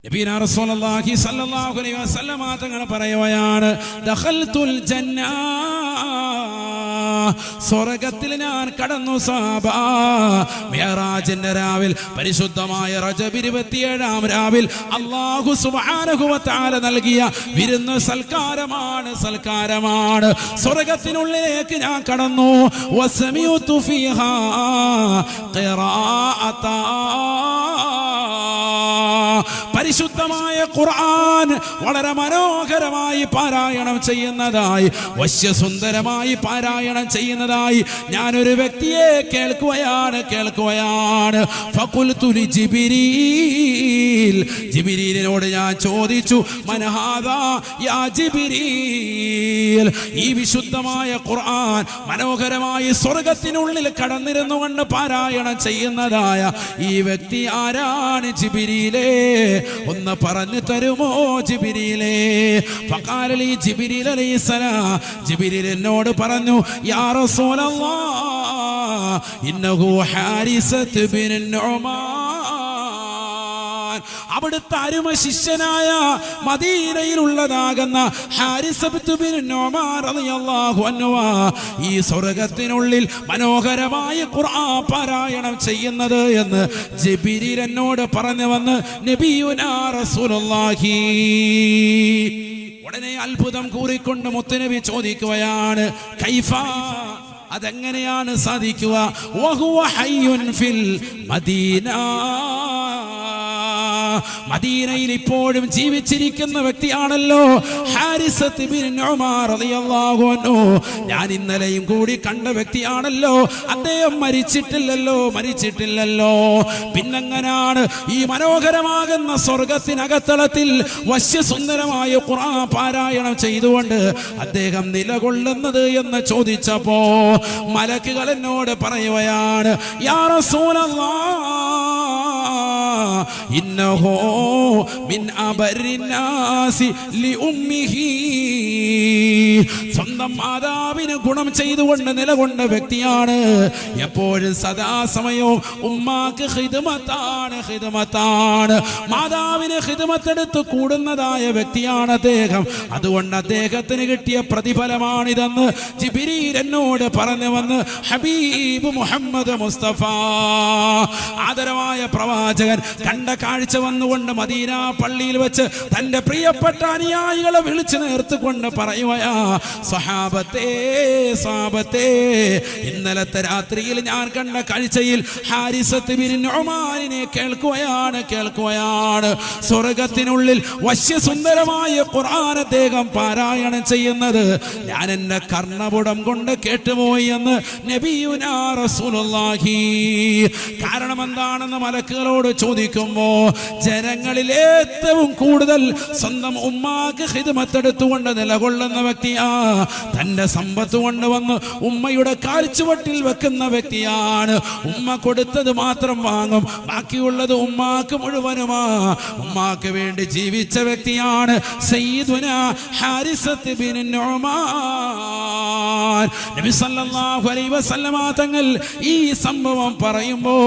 നബിയുനാ റസൂലുള്ളാഹി സ്വല്ലല്ലാഹു അലൈഹി വസല്ലമ തങ്ങൾ പറയുകയാണ്, ദഖൽതുൽ ജന്ന, സ്വർഗ്ഗത്തിൽ ഞാൻ കടന്നു സഹാബ. മിഅ്റാജിന്റെ രാവിൽ, പരിശുദ്ധമായ റജബ് 27-ാം രാവിൽ അല്ലാഹു സുബ്ഹാനഹു വ തആല നൽകിയ വിരുന്ന് സൽക്കാരമാണ്. സ്വർഗ്ഗത്തിനുള്ളിലേക്ക് ഞാൻ കടന്നു. വസമിഉതു ഫീഹാ ഖിറാഅത, പരിശുദ്ധമായ ഖുർആൻ വളരെ മനോഹരമായി പാരായണം ചെയ്യുന്നതായി, വശ്യസുന്ദരമായി പാരായണം ചെയ്യുന്നതായി ഞാനൊരു വ്യക്തിയെ കേൾക്കുകയാണ്. ഫഖുൽതു ലി ജിബ്രീൽ, ജിബ്രീലിനോട് ഞാൻ ചോദിച്ചു, മൻ ഹാദാ യാ ജിബ്രീൽ, ഈ വിശുദ്ധമായ ഖുർആൻ മനോഹരമായി സ്വർഗ്ഗത്തിനുള്ളിൽ കടന്നിരുന്നു കൊണ്ട് പാരായണം ചെയ്യുന്നതായ ഈ വ്യക്തി ആരാണ് ജിബ്രീലേ, ഒന്ന് പറഞ്ഞു തരുമോ ജിബ്രീലേ? ഫഖാല ലി ജിബ്രീൽ അലൈഹിസ്സലാം, ജിബ്രീൽ എന്നോട് പറഞ്ഞു, യാ റസൂലല്ലാഹ് ഇന്നഹു ഹാരിസത്ത് ബിൻ നുഅ്മാൻ, അവിടുത്തെ അരുമ ശിഷ്യനായ മദീനയിലുള്ളതാകുന്ന ഹാരിസത്ത് ബിൻ നുഅ്മാൻ റളിയല്ലാഹു അൻഹു ഈ സ്വർഗ്ഗത്തിനുള്ളിൽ മനോഹരമായ ഖുർആൻ പാരായണം ചെയ്യുന്നത് എന്ന് ജിബ്രീൽ എന്നോട് പറഞ്ഞു വന്ന് നബിയുനാ റസൂലുള്ളാഹി. ഉടനെ അത്ഭുതം കൂറിക്കൊണ്ട് മുത്തുനബി ചോദിക്കുകയാണ്, കൈഫ, അതെങ്ങനെയാണ് സാധിക്കുക? വഹുവ ഹയ്യുൻ ഫിൽ മദീന, മദീനയിൽ ഇപ്പോഴും ജീവിച്ചിരിക്കുന്ന വ്യക്തിയാണല്ലോ ഹാരിസത്ത് ബിൻ നുഅ്മാൻ റളിയല്ലാഹു അൻഹു. ഞാൻ ഇന്നലെയും കൂടി കണ്ട വ്യക്തിയാണല്ലോ, അദ്ദേഹം മരിച്ചിട്ടില്ലല്ലോ. പിന്നെങ്ങനാണ് ഈ മനോഹരമാകുന്ന സ്വർഗത്തിനകത്തളത്തിൽ വശ്യസുന്ദരമായ ഖുർആൻ പാരായണം ചെയ്തുകൊണ്ട് അദ്ദേഹം നിലകൊള്ളുന്നത് എന്ന് ചോദിച്ചപ്പോ മലക്കുകൾ എന്നോട് പറയുകയാണ്, യാ റസൂലല്ലാഹ് ഇന്നഹു മിൻ അബരിന്നാസി ലി ഉമ്മിഹി, സ്വന്തം മാതാവിന് ഗുണം ചെയ്തുകൊണ്ട് നിലകൊണ്ട വ്യക്തിയാണ്. എപ്പോഴും സദാസമയവും ഉമ്മാക്ക് ഖിദ്മത്താണ്, മാതാവിന് ഖിദ്മത്തെടുത്ത് കൂടുന്നതായ വ്യക്തിയാണ് അദ്ദേഹം. അതുകൊണ്ട് അദ്ദേഹത്തിന് കിട്ടിയ പ്രതിഫലമാണിതെന്ന് ജിബ്രീൽ എന്നോട് പറഞ്ഞു വന്ന് ഹബീബ് മുഹമ്മദ് മുസ്തഫ, ആദരവായ പ്രവാചകൻ കണ്ട കാഴ്ച വന്നുകൊണ്ട് മദീന പള്ളിയിൽ വെച്ച് തന്റെ പ്രിയപ്പെട്ട അനുയായികളെ വിളിച്ചു നേർത്തുകൊണ്ട് പറയുകയാ, സ്വഹാബത്തേ, ഇന്നലത്തെ രാത്രിയിൽ ഞാൻ കണ്ട കാഴ്ചയിൽ ഹാരിസത്ത് ബിൻ നുഅ്മാനിനെ കേൾക്കുകയാണ്. സ്വർഗ്ഗത്തിനുള്ളിൽ വശ്യസുന്ദരമായ ഖുർആൻ അദ്ദേഹം പാരായണം ചെയ്യുന്നത് ഞാൻ എന്റെ കർണപുടം കൊണ്ട് കേട്ടുപോയി എന്ന് നബിയുനാ റസൂലുള്ളാഹി. കാരണം എന്താണെന്ന് മലക്കുകളോട് ചോദിക്കുമ്പോ, ജനങ്ങളിൽ ഏറ്റവും കൂടുതൽ സ്വന്തം ഉമ്മാക്ക് ഖിദ്മത്തെടുത്തുകൊണ്ട് നിലകൊള്ളുന്ന വ്യക്തിയാ, തന്റെ സമ്പത്ത് കൊണ്ടുവന്ന് ഉമ്മയുടെ കാൽച്ചുവട്ടിൽ വെക്കുന്ന വ്യക്തിയാണ്. ഉമ്മ കൊടുത്തത് മാത്രം വാങ്ങും, ബാക്കിയുള്ളത് ഉമ്മാക്ക് മുഴുവനുമാ. ഉമ്മാക്ക് വേണ്ടി ജീവിച്ച വ്യക്തിയാണ് സയ്യിദുനാ ഹാരിസത്ത് ബിൻ നുഅ്മാൻ. നബി സല്ലല്ലാഹു അലൈഹി വസല്ലമ തങ്ങൾ ഈ സംഭവം പറയുമ്പോ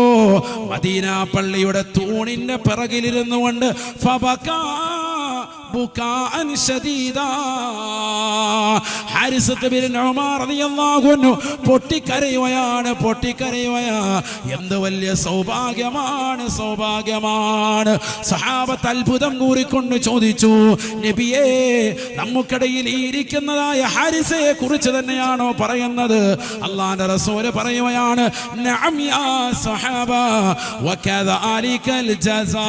മദീന പള്ളിയുടെ തൂണിന്റെ പിറകിലിരുന്നു കൊണ്ട് ഫബകാ ബുകാഅൻ ശദീദാ, ഹാരിസത്ത് ബിൻ നുഅ്മാൻ റളിയല്ലാഹു അൻഹു പൊട്ടിക്കരയുകയാണ്. എന്ത് വലിയ സൗഭാഗ്യമാണ്. സഹാബത്ത് അത്ഭുതം കൂറിക്കൊണ്ട് ചോദിച്ചു, നബിയേ, നമുക്കിടയിൽ ഇരിക്കുന്നതായ ഹാരിസയെ കുറിച്ച് തന്നെയാണോ പറയുന്നത്? അല്ലാഹുവിന്റെ റസൂൽ പറയുകയാണ്, നഅം യാ സഹാബ വകദാലികൽ ജസാ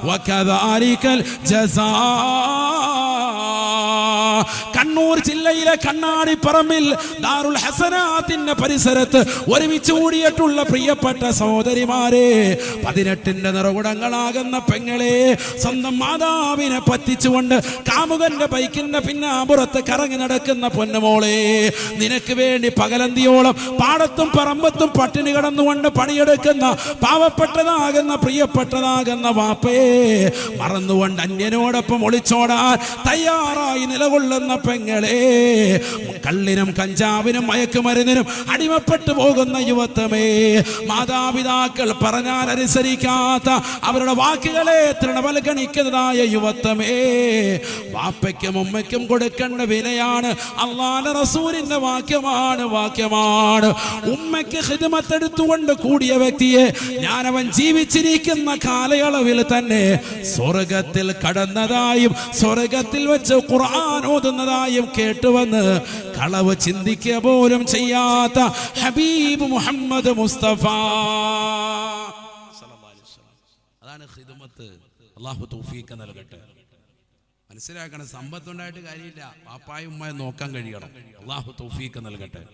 വകദാലികൽ ജസാ. കണ്ണൂർ ജില്ലയിലെ കണ്ണാടിപ്പറമ്പിൽ ദാറുൽ ഹസനാത്തിന്റെ പരിസരത്ത് ഒരുമിച്ച് കൂടിയിട്ടുള്ള പ്രിയപ്പെട്ട സഹോദരിമാരെ, 18ന്റെ നിറകുടങ്ങളാകുന്ന പെങ്ങളെ, സ്വന്തം മാതാവിനെ പറ്റിച്ചുകൊണ്ട് കാമുകന്റെ ബൈക്കിന്റെ പിന്നാമ്പുറത്ത് കറങ്ങി നടക്കുന്ന പൊന്നുമോളെ, നിനക്ക് വേണ്ടി പകലന്തിയോളം പാടത്തും പറമ്പത്തും പട്ടിണി കിടന്നുകൊണ്ട് പണിയെടുക്കുന്ന പാവപ്പെട്ടതാകുന്ന പ്രിയപ്പെട്ടതാകുന്ന വാപ്പയെ മറന്നുകൊണ്ട് അന്യനോടൊപ്പം ഒളിച്ചോടാൻ തയ്യാറായി നിലകൊള്ളുന്ന പെങ്ങളെ, കള്ളിനും കഞ്ചാവിനും മയക്കുമരുന്നിനും അടിമപ്പെട്ടു പോകുന്ന യുവത്വമേ, മാതാപിതാക്കൾ പറഞ്ഞാൽ അനുസരിക്കാത്ത അവരുടെ വാക്കുകളെ തൃണവൽഗണിക്കുന്നതായ യുവത്വമേ, വാപ്പയ്ക്കും ഉമ്മയ്ക്കും കൊടുക്കേണ്ട വിലയാണ് അല്ലാഹുവിന്റെ റസൂലിന്റെ വാക്യമാണ്. ഉമ്മയ്ക്ക് ഖിദ്മത്ത് എടുത്തുകൊണ്ട് കൂടിയ വ്യക്തിയെ ഞാനവൻ ജീവിച്ചിരിക്കുന്ന കാലയളവിൽ തന്നെ സ്വർഗത്തിൽ കടന്നതായും സ്വർഗത്തിൽ വെച്ച് ഖുർആൻ ഓതുന്നതായും കേട്ടുവന്ന് കളവ് ചിന്തിക്കുക പോലും ചെയ്യാത്ത ഹബീബ് മുഹമ്മദ് മുസ്തഫ. അതാണ് ഖിദ്മത്ത്. അല്ലാഹു തൗഫീഖ് നൽകട്ടെ. മനസ്സിലാക്കണം, സമ്പത്തുണ്ടായിട്ട് കാര്യമില്ല, പാപ്പായും ഉമ്മയും നോക്കാൻ കഴിയണം. അല്ലാഹു തൗഫീഖ് നൽകട്ടെ.